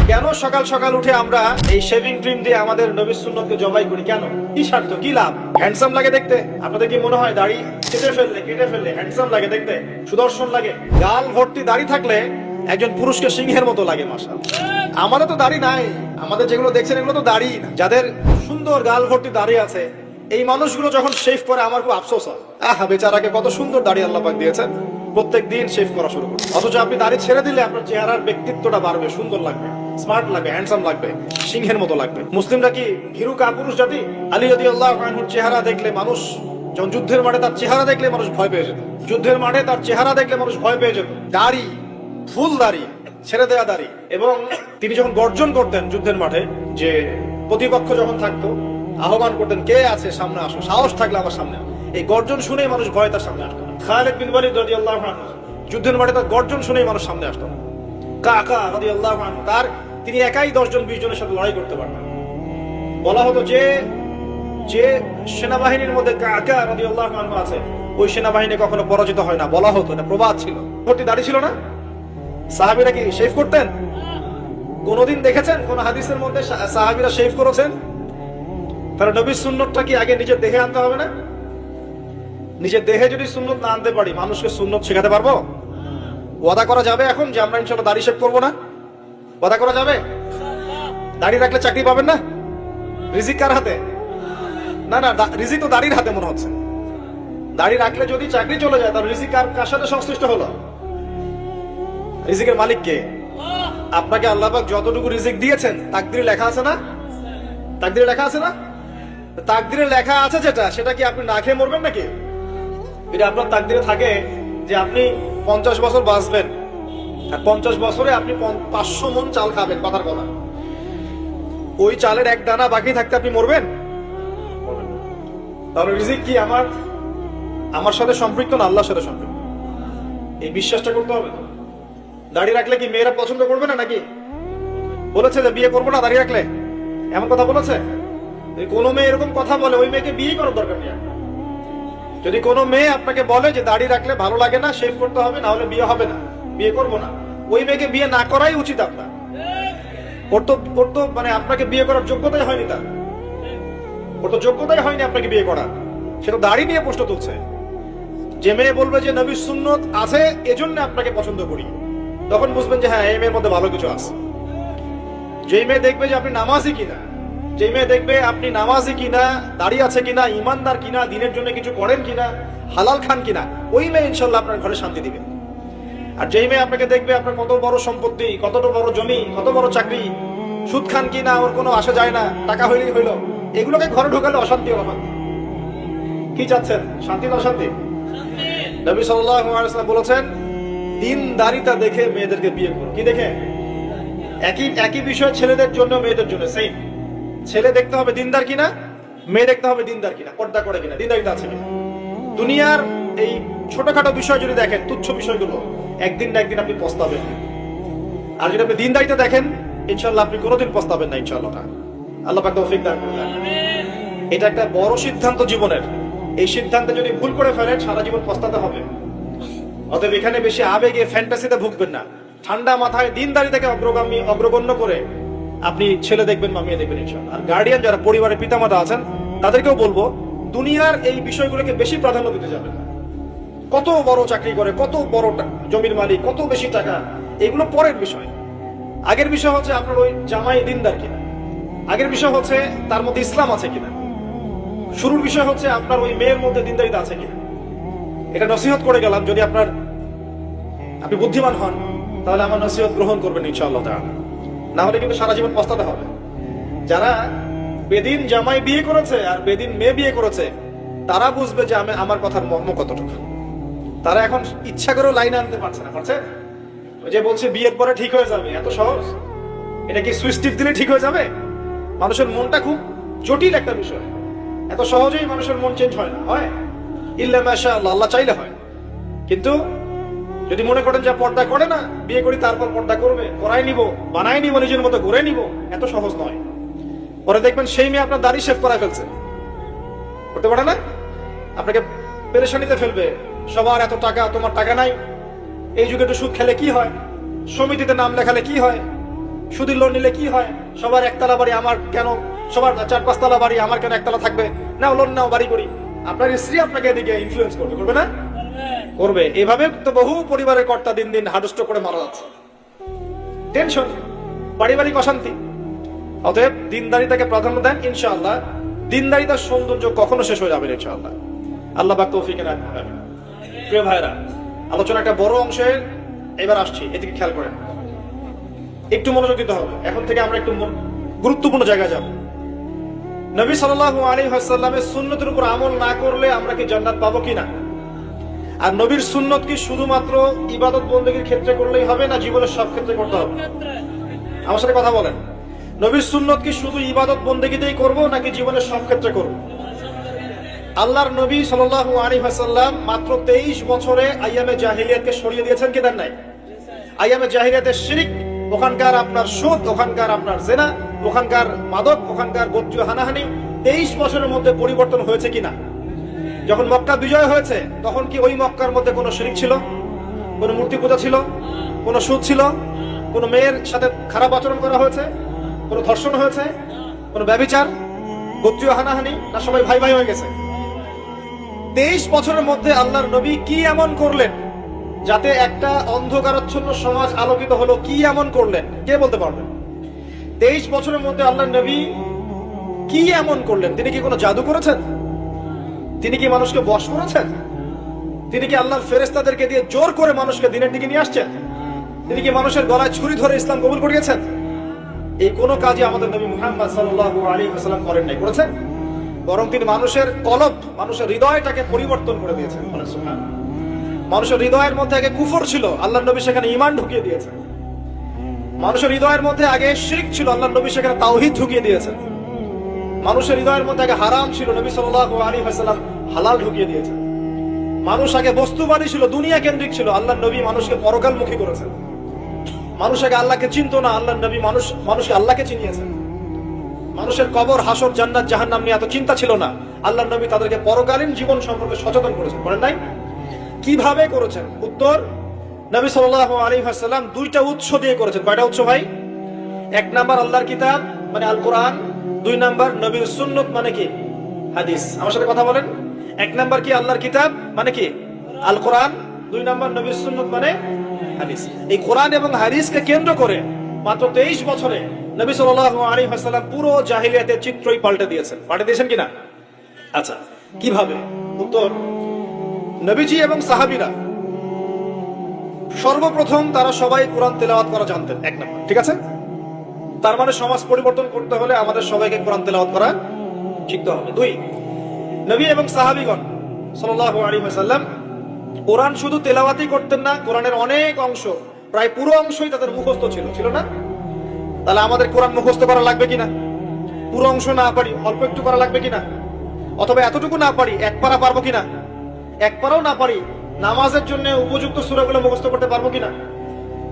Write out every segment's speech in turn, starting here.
কেন সকাল সকাল উঠে আমরা এই শেভিং ক্রিম দিয়ে আমাদের নবীর সুন্নতকে জবাই করি? কেন? কি স্বার্থ, কি লাভ? হ্যান্ডসাম লাগে দেখতে। আপনাদের কি মনে হয় দাড়ি কেটে ফেললে হ্যান্ডসাম লাগে দেখতে, সুদর্শন লাগে? গাল ভর্তি দাড়ি থাকলে একজন পুরুষকে সিংহের মতো লাগে। মাশাআল্লাহ, আমাদের তো দাড়ি নাই। আমাদের যেগুলো দেখছেন এগুলো তো দাড়ি না। যাদের সুন্দর গাল ভর্তি দাড়ি আছে, এই মানুষগুলো যখন শেভ করে আমার খুব আফসোস হয়। আহা, বেচারাকে কত সুন্দর দাড়ি আল্লাহ পাক দিয়েছেন, প্রত্যেক দিন শেভ করা শুরু করে। অথচ আপনি দাড়ি ছেড়ে দিলে আপনার চেহারার ব্যক্তিত্বটা বাড়বে, সুন্দর লাগবে, স্মার্ট লাগবে, হ্যান্ডসাম লাগবে, সিংহের মতো লাগবে। মুসলিমরা কি ভীরু কাপুরুষ জাতি? আলী রাদিয়াল্লাহু আনহুর চেহারা দেখলে মানুষ, যখন যুদ্ধের মাঠে তার চেহারা দেখলে মানুষ ভয় পেয়ে যেত। যুদ্ধের মাঠে তার চেহারা দেখলে মানুষ ভয় পেয়ে যেত। দাড়ি, ফুল দাড়ি, ছেড়ে দেওয়া দাড়ি। এবং তিনি যখন গর্জন করতেন যুদ্ধের মাঠে, যে প্রতিপক্ষ যখন থাকতো, আহ্বান করতেন, কে আছে সামনে আসো, সাহস থাকলে আমার সামনে। এই গর্জন শুনেই মানুষ ভয় তার সামনে আসতো। খালিদ বিন ওয়ালিদ রাদিয়াল্লাহু আনহু যুদ্ধের মাঠে তার গর্জন শুনেই মানুষ সামনে আসতো। কাকা রাদিয়াল্লাহু আনহু তিনি একাই 10 জন 20 জনের সাথে লড়াই করতে পারতেন। বলা হতো যে যে সেনাবাহিনীর মধ্যে কাকা রাদিয়াল্লাহু আনহু আছে, ওই সেনাবাহিনী কখনো পরাজিত হয় না। বলা হতো, এটা প্রবাদ ছিল। ভর্তি দাড়ি ছিল না? সাহাবীরা কি শেভ করতেন? কোনদিন দেখেছেন কোন হাদিসের মধ্যে সাহাবীরা শেভ করেছেন? তাহলে নবীর সুন্নতটা কি আগে নিজের দেহে আনতে হবে না? নিজের দেহে যদি সুন্নত না আনতে পারি, মানুষকে সুন্নত শেখাতে পারবো? ওয়াদা করা যাবে এখন যে আমরা ইনশাআল্লাহ দাড়ি শেভ করবো না? ওয়াদা করা যাবে? দাড়ি রাখলে চাকরি পাবেন না? রিজিক কার হাতে? না না, রিজিক তো দাড়ির হাতে মনে হচ্ছে। দাড়ি রাখলে যদি চাকরি চলে যায়, তাহলে রিজিক কার সাথে সংশ্লিষ্ট হলো? রিজিকের মালিক কে? আপনাকে আল্লাহ পাক যতটুকু রিজিক দিয়েছেন তাকদিরে লেখা আছে না? তাকদিরে লেখা আছে না? তাকদিরে লেখা আছে যেটা, সেটা কি আপনি না খেয়ে মরবেন নাকি? এটা আপনার তাকদিরে থাকে যে আপনি 50 বছর বাঁচবেন, আর 50 বছরে আপনি 500 মণ চাল খাবেন, কথার কথা। ওই চালের এক দানা বাকি থাকতে আপনি মরবেন? তাহলে রিজিক কি আমার সাথে সম্পৃক্ত না আল্লাহর সাথে সম্পৃক্ত? এই বিশ্বাসটা করতে হবে তো। দাড়ি রাখলে কি মেয়েরা পছন্দ করবে না নাকি? বলেছে যে বিয়ে করবো না দাড়ি রাখলে, এমন কথা বলেছে? কোন মেয়ে এরকম কথা বলে, ওই মেয়েকে বিয়ে করার দরকার নেই। যদি কোনো মেয়ে আপনাকে বলে যে দাড়ি রাখলে ভালো লাগে না, শেভ করতে হবে, না হলে বিয়ে হবে না, বিয়ে করবো না, ওই মেয়েকে বিয়ে না করাই উচিত আপনার। ওর তো মানে আপনাকে বিয়ে করার যোগ্যতাই হয়নি, ওর তো যোগ্যতাই হয়নি আপনাকে বিয়ে করার। সেটা দাড়ি নিয়ে প্রশ্ন তুলছে। যে মেয়ে বলবে যে নবীর সুন্নত আছে এজন্য আপনাকে পছন্দ করি, তখন বুঝবেন যে হ্যাঁ, এই মেয়ের মধ্যে ভালো কিছু আছে। যেই মেয়ে দেখবে যে আপনি নামাজি কিনা, যে মেয়ে দেখবে আপনি নামাজি কিনা, দাঁড়িয়ে আছে কিনা, ইমানদার কিনা, দিনের জন্য কিছু করেন কিনা, হালাল খান কিনা, ওই মেয়ে ইনশাল্লাহ আপনার ঘরে শান্তি দিবে। আর যেই মেয়ে আপনাকে দেখবে আপনার কত বড় সম্পত্তি, কতটা বড় জমি, কত বড় চাকরি, সুদ খান কিনা ওর কোনো আসা যায় না, টাকা হইলেই হইলো, এগুলোকে ঘরে ঢোকালে অশান্তি। কি চাচ্ছেন, শান্তি না অশান্তি? নবী সাল্লাল্লাহু আলাইহি ওয়াসাল্লাম বলেছেন, দিনদারিতা দেখে মেয়েদেরকে বিয়ে করো। কি দেখে? একই বিষয় ছেলেদের জন্য মেয়েদের জন্য সেম। ছেলে দেখতে হবে দিনদার কিনা, মেয়ে দেখতে হবে দিনদার কিনা, পর্দা করে কিনা, দিনদারিতা আছে কিনা। দুনিয়ার এই ছোটখাটো বিষয় যদি দেখেন, তুচ্ছ বিষয়গুলো, একদিন না একদিন আপনি পস্তাবেন। আর যদি আপনি দিনদারিতা দেখেন, ইনশাআল্লাহ আপনি কোনোদিন পস্তাবেন না ইনশাআল্লাহ। আল্লাহ পাক তৌফিক দান করুন। এটা একটা বড় সিদ্ধান্ত জীবনের। এই সিদ্ধান্তে যদি ভুল করে ফেলেন, সারা জীবন পস্তাতে হবে। অতএব এখানে বেশি আবেগে, ফ্যান্টাসিতে ভুগবেন না। ঠান্ডা মাথায় দিনদারিতাকে অগ্রগণ্য করে আপনি ছেলে দেখবেন বা মেয়ে দেখবেন ইনশাআল্লাহ। আর গার্ডিয়ান যারা পরিবারের পিতামাতা আছেন, তাদেরকেও বলবো, দুনিয়ার এই বিষয়গুলোকে বেশি প্রাধান্য দিতে যাবেন না। কত বড় চাকরি করে, কত বড় জমির মালিক, কত বেশি টাকা, এগুলো পরের বিষয়। আগের বিষয় হচ্ছে আপনার ওই জামাই দিনদার কিনা, আগের বিষয় হচ্ছে তার মধ্যে ইসলাম আছে কিনা, শুরুর বিষয় হচ্ছে আপনার ওই মেয়ের মধ্যে দিনদারিতা আছে কিনা। এটা নসিহত করে গেলাম। যদি আপনি বুদ্ধিমান হন, তাহলে আমার নসিহত গ্রহণ করবেন ইনশাআল্লাহ তাআলা। না হলে কিন্তু সারা জীবন পস্তাতে হবে। যারা বেদিন জামাই বিয়ে করেছে আর বেদিন মেয়ে বিয়ে করেছে, তারা বুঝবে যে আমার কথার মর্ম কতটুকু। তারা এখন ইচ্ছা করেও লাইন আনতে পারছে না। পারছে? ওই যে বলছে বিয়ের পরে ঠিক হয়ে যাবে, এত সহজ? এটা কি সুইচ টিপ দিলে ঠিক হয়ে যাবে? মানুষের মনটা খুব জটিল একটা বিষয়। এত সহজেই মানুষের মন চেঞ্জ হয় না। হয় ইল্লা মাশাআল্লাহ, আল্লাহ চাইলে হয়। কিন্তু যদি মনে করেন যে পর্দা করে না, বিয়ে করি তারপর পর্দা করবে, করাই নিব, বানাই নিব, নিজের মতো ঘুরে নিব, এত সহজ নয়। পরে দেখবেন সেই মেয়ে আপনার দাড়ি শেভ করায় ফেলছে, করতে পারে না, আপনাকে পেরেশানিতে ফেলবে। সবার এত টাকা, তোমার টাকা নাই। এই যুগে একটু সুদ খেলে কি হয়, সমিতিতে নাম লেখালে কি হয়, সুদের লোন নিলে কি হয়, সবার একতলা বাড়ি, আমার কেন, সবার 4-5 তলা বাড়ি, আমার কেন একতলা থাকবে, নাও লোন নাও, বাড়ি করি। আপনার স্ত্রী আপনাকে এদিকে ইনফ্লুয়েন্স করবে, করবে না? করবে। এভাবে তো বহু পরিবারের কর্তা দিন দিন হার্ডস্ট্রোক করে মারা যাচ্ছে। টেনশন, পারিবারিক অশান্তি। অতএব দিনদারিতাকে প্রাধান্য দেন, ইনশাআল্লাহ দিনদারিতার সৌন্দর্য কখনো শেষ হয়ে যাবে না, ইনশাআল্লাহ। আল্লাহ পাক তৌফিক দান করুন। প্রিয় ভাইরা, আলোচনা একটা বড় অংশে এবার আসছি, এদিকে খেয়াল করেন, একটু মনোযোগ দিতে হবে। এখন থেকে আমরা একটু গুরুত্বপূর্ণ জায়গায় যাব। নবী সাল্লাল্লাহু আলাইহি ওয়াসাল্লামের সুন্নতের উপর আমল না করলে আমরা কি জান্নাত পাবো কিনা? আর নবীর সুন্নত কি শুধুমাত্র ইবাদত বন্দেগীর ক্ষেত্রে করলেই হবে, না জীবনের সব ক্ষেত্রে করতে হবে? আমার সাথে কথা বলেন। নবীর সুন্নত কি শুধু ইবাদত বন্দেগীতেই করব, নাকি জীবনের সব ক্ষেত্রে করব? আল্লাহর নবী সাল্লাল্লাহু আলাইহি ওয়াসাল্লাম মাত্র 23 বছরে আইয়ামে জাহিলিয়াতকে সরিয়ে দিয়েছেন কি দেন নাই? আইয়ামে জাহিলিয়াতের শিরক, ওখানকার আপনার সুদ, ওখানকার আপনার জেনা, ওখানকার মাদক, ওখানকার গোত্রীয় হানাহানি 23 বছরের মধ্যে পরিবর্তন হয়েছে কিনা? যখন মক্কা বিজয় হয়েছে তখন কি ওই মক্কার মধ্যে কোনো শিরক ছিল, কোনো মূর্তি পূজা ছিল, কোনো সুদ ছিল, কোনো মেয়ের সাথে খারাপ আচরণ করা হয়েছে, কোনো ধর্ষণ হয়েছে, কোনো ব্যভিচার, গোত্রীয় হানাহানি, না সবাই ভাই ভাই হয়ে গেছে? 23 বছরের মধ্যে আল্লাহর নবী কি এমন করলেন যাতে একটা অন্ধকারাচ্ছন্ন সমাজ আলোকিত হলো? কি এমন করলেন, কে বলতে পারবেন? 23 বছরের মধ্যে আল্লাহর নবী কি এমন করলেন? তিনি কি কোনো জাদু করেছেন? তিনি কি মানুষকে বশ করেছেন? তিনি কি আল্লাহর ফেরেশতাদেরকে দিয়ে জোর করে মানুষকে দিনের দিকে নিয়ে আসছেন? তিনি কি মানুষের গলায় ছুরি ধরে ইসলাম কবুল করিয়েছেন? এই কোন কাজই আমাদের নবী মুহাম্মদ সাল্লাল্লাহু আলাইহি ওয়াসাল্লাম করেন নাই, করেছেন? বরং তিনি মানুষের কলব, মানুষের হৃদয়টাকে পরিবর্তন করে দিয়েছেন। সুবহানাল্লাহ। মানুষের হৃদয়ের মধ্যে আগে কুফর ছিল, আল্লাহর নবী সেখানে ঈমান ঢুকিয়ে দিয়েছেন। মানুষের হৃদয়ের মধ্যে আগে শিরক ছিল, আল্লাহর নবী সেখানে তাওহীদ ঢুকিয়ে দিয়েছেন। মানুষের হৃদয়ের মধ্যে আগে হারাম ছিল, নবী সাল্লাল্লাহু আলাইহি ওয়াসাল্লাম হালাল ঢুকিয়ে দিয়েছেন। মানুষ আগে বস্তুবাদী ছিল, দুনিয়া কেন্দ্রিক ছিল, আল্লাহর নবী মানুষকে পরকালমুখী করেছেন। মানুষ আগে আল্লাহকে চিনতো না, আল্লাহর নবী মানুষকে আল্লাহকে চিনিয়েছেন। মানুষের কবর, হাসর, জান্নাত, জাহান্নাম নিয়ে এত চিন্তা ছিল না, আল্লাহর নবী তাদেরকে পরকালীন জীবন সম্পর্কে সচেতন করেছেন। করেন নাই? কিভাবে করেছেন? উত্তর, নবী সাল্লাল্লাহু আলাইহি ওয়াসাল্লাম 2টা উৎস দিয়ে করেছেন। কয়টা উৎস ভাই? 1 নাম্বার আল্লাহর কিতাব মানে আল কোরআন, 2 নাম্বার নবীর সুন্নত মানে কি? হাদিস। আমার সাথে কথা বলেন। 1 নাম্বার কি? আল্লাহর কিতাব মানে কি? আল কোরআন। 2 নাম্বার নবীর সুন্নত মানে হাদিস। এই কোরআন এবং হাদিসকে কেন্দ্র করে মাত্র 23 বছরে নবী সাল্লাল্লাহু আলাইহি ওয়াসাল্লাম পুরো জাহিলিয়াতের চিত্রই পাল্টে দিয়েছেন। পাল্টে দিয়েছেন কিনা? আচ্ছা, কিভাবে? উত্তর, নবীজি এবং সাহাবীরা সর্বপ্রথম তারা সবাই কোরআন তেলাওয়াত করা জানতেন। 1 নাম্বার, ঠিক আছে? তার মানে সমাজ পরিবর্তন করতে হলে আমাদের সবাইকে কোরআন তেলাওয়াত করা শিখতে হবে। 2, নবী এবং সাহাবীগণ সাল্লাল্লাহু আলাইহি ওয়াসাল্লাম কোরআন শুধু তেলাওয়াতই করতেন না, কোরআনের অনেক অংশ, প্রায় পুরো অংশই তাদের মুখস্থ ছিল, ছিল না? তাহলে আমাদের কোরআন মুখস্থ করা লাগবে কিনা? পুরো অংশ না পারি, অল্প একটু করা লাগবে কিনা? অথবা এতটুকু না পারি, 1 পারা পারবো কিনা? 1 পারাও না পারি, নামাজের জন্য উপযুক্ত সূরাগুলো মুখস্থ করতে পারবো কিনা?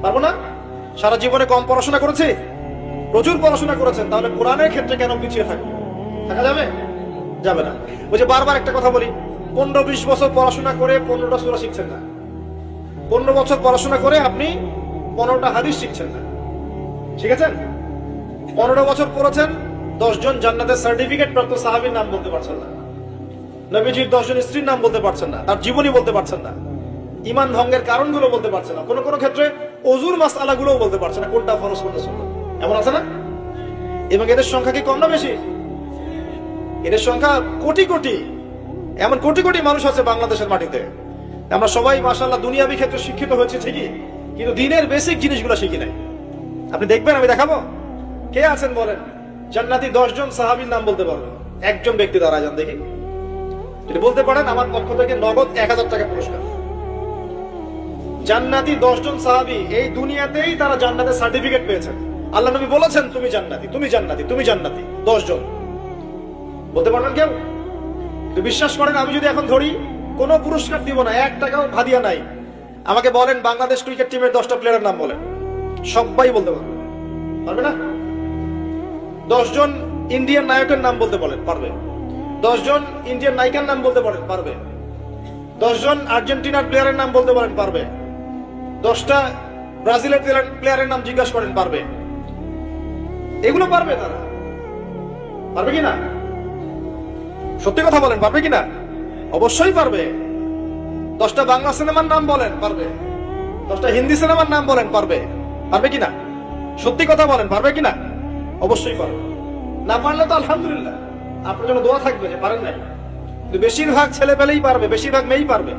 পারবো না? সারা জীবনে কম পড়াশোনা করেছি? প্রচুর পড়াশোনা করেছেন, তাহলে কোরআনের ক্ষেত্রে কেন পিছিয়ে থাকবে? থাকা যাবে? যাবে না। ওই যে বারবার একটা কথা বলি, 15-20 বছর পড়াশোনা করে 15টা সূরা শিখছেন না। 15 বছর পড়াশোনা করে আপনি 15টা হাদিস শিখছেন না, শিখেছেন? 15 বছর পড়েছেন, 10 জন জান্নাতের সার্টিফিকেট প্রাপ্ত সাহাবীর নাম বলতে পারছেন না, নবীজির 10 জন স্ত্রীর নাম বলতে পারছেন না, তার জীবনী বলতে পারছেন না, ঈমান ভঙ্গের কারণগুলো বলতে পারছেন না, কোন কোন ক্ষেত্রে ওযুর মাসআলাগুলোও বলতে পারছেন না, কোনটা ফরজ কোনটা সুন্নাত। এমন আছে না? এবং এদের সংখ্যা কি কম না বেশি? এদের সংখ্যা কোটি কোটি, এমন কোটি কোটি মানুষ আছে বাংলাদেশের মাটিতে। আমরা সবাই মাশাআল্লাহ দুনিয়াবি ক্ষেত্রে শিক্ষিত হয়েছে ঠিকই, কিন্তু দিনের বেসিক জিনিসগুলো শিখি নাই। আপনি দেখবেন, আমি দেখাবো। কে আছেন বলেন জান্নাতি 10 জন সাহাবীর নাম বলতে পারবেন? একজন ব্যক্তি দাঁড়ায় যান দেখি, যদি বলতে পারেন আমার পক্ষ থেকে নগদ 1000 টাকা পুরস্কার। জান্নাতি 10 জন সাহাবী, এই দুনিয়াতেই তারা জান্নাতের সার্টিফিকেট পেয়েছেন। আল্লাহ নবী বলেছেন তুমি জান্নাতি, তুমি জান্নাতি, তুমি জান্নাতি। 10 জন বলতে পারবেন কেউ? তো বিশ্বাস করেন, আমি যদি এখন ধরি কোনো পুরস্কার দিব না, 1 টাকাও ভাদিয়া নাই, আমাকে বলেন বাংলাদেশ ক্রিকেট টিমের 10টা প্লেয়ারের নাম বলেন, সবাই বলতে পারবে। পারবে না? 10 জন ইন্ডিয়ান নায়কের নাম বলতে বলেন, পারবে। 10 জন ইন্ডিয়ান নায়িকার নাম বলতে পারেন, পারবে। 10 জন আর্জেন্টিনার প্লেয়ারের নাম বলতে পারেন, পারবে। 10টা ব্রাজিলের প্লেয়ারের নাম জিজ্ঞাসা করেন, পারবে। এগুলো পারবে তারা, পারবে কিনা? সত্যি কথা বলেন, পারবে কিনা? অবশ্যই পারবে। 10টা বাংলা সিনেমার নাম বলেন, পারবে। 10টা হিন্দি সিনেমার নাম বলেন, পারবে। পারবে কিনা? সত্যি কথা বলেন, পারবে কিনা? অবশ্যই পারবে। না পারলে তো আলহামদুলিল্লাহ, আপনার জন্য দোয়া থাকবে যে পারেন নাই। কিন্তু বেশিরভাগ ছেলে পেলেই পারবে, বেশিরভাগ মেয়েই পারবে।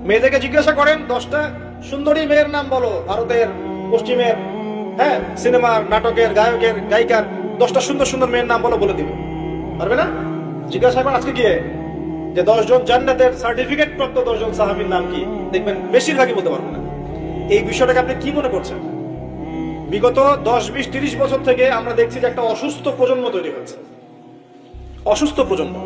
মেয়েদেরকে জিজ্ঞাসা করেন 10টা সুন্দরী মেয়ের নাম বলো, ভারতের, পশ্চিমের, হ্যাঁ, সিনেমার, নাটকের, গায়কের, গায়িকার 10টা সুন্দর সুন্দর মেয়ের নাম বলো, বলে দিবে। পারবে না? জিজ্ঞাসা করেন আজকে গিয়ে যে 10 জন জান্নাতের সার্টিফিকেট প্রাপ্ত 10 জন সাহাবীর নাম কি, দেখবেন বেশিরভাগই বলতে পারবে না। এই বিষয়টাকে আপনি কি মনে করছেন? বিগত 10, 20, 30 বছর থেকে আমরা দেখছি যে একটা অসুস্থ প্রজন্ম তৈরি হচ্ছে, অসুস্থ প্রজন্ম।